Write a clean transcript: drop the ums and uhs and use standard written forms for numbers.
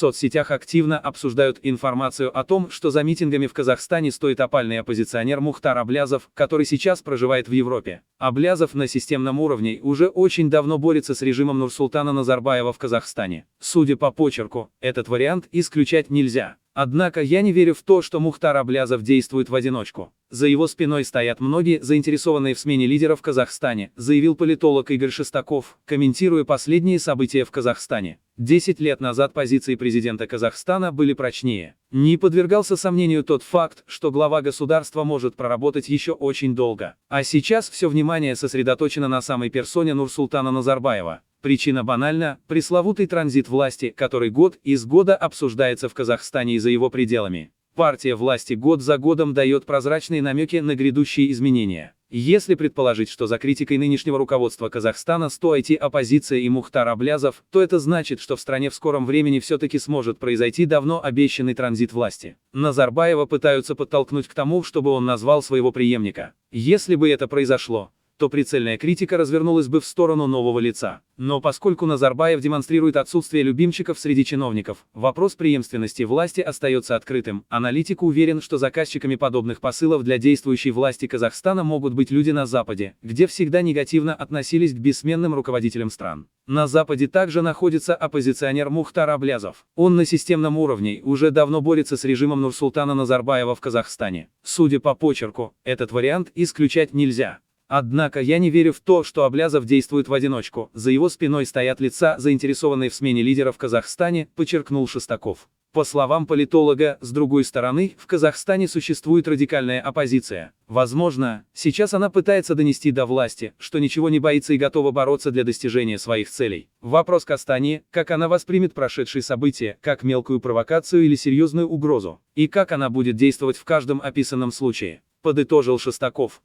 соцсетях активно обсуждают информацию о том, что за митингами в Казахстане стоит опальный оппозиционер Мухтар Аблязов, который сейчас проживает в Европе. Аблязов на системном уровне уже очень давно борется с режимом Нурсултана Назарбаева в Казахстане. Судя по почерку, этот вариант исключать нельзя. Однако я не верю в то, что Мухтар Аблязов действует в одиночку. За его спиной стоят многие, заинтересованные в смене лидера в Казахстане, заявил политолог Игорь Шестаков, комментируя последние события в Казахстане. 10 лет назад позиции президента Казахстана были прочнее. Не подвергался сомнению тот факт, что глава государства может проработать еще очень долго. А сейчас все внимание сосредоточено на самой персоне Нурсултана Назарбаева. Причина банальна – пресловутый транзит власти, который год из года обсуждается в Казахстане и за его пределами. Партия власти год за годом дает прозрачные намеки на грядущие изменения. Если предположить, что за критикой нынешнего руководства Казахстана стоит оппозиция и Мухтар Аблязов, то это значит, что в стране в скором времени все-таки сможет произойти давно обещанный транзит власти. Назарбаева пытаются подтолкнуть к тому, чтобы он назвал своего преемника. Если бы это произошло, то прицельная критика развернулась бы в сторону нового лица. Но поскольку Назарбаев демонстрирует отсутствие любимчиков среди чиновников, вопрос преемственности власти остается открытым. Аналитик уверен, что заказчиками подобных посылов для действующей власти Казахстана могут быть люди на Западе, где всегда негативно относились к бессменным руководителям стран. На Западе также находится оппозиционер Мухтар Аблязов. Он на системном уровне уже давно борется с режимом Нурсултана Назарбаева в Казахстане. Судя по почерку, этот вариант исключать нельзя. Однако я не верю в то, что Аблязов действует в одиночку. За его спиной стоят лица, заинтересованные в смене лидера в Казахстане, подчеркнул Шестаков. По словам политолога, с другой стороны, в Казахстане существует радикальная оппозиция. Возможно, сейчас она пытается донести до власти, что ничего не боится и готова бороться для достижения своих целей. Вопрос к Астане, как она воспримет прошедшие события, как мелкую провокацию или серьезную угрозу, и как она будет действовать в каждом описанном случае, подытожил Шестаков.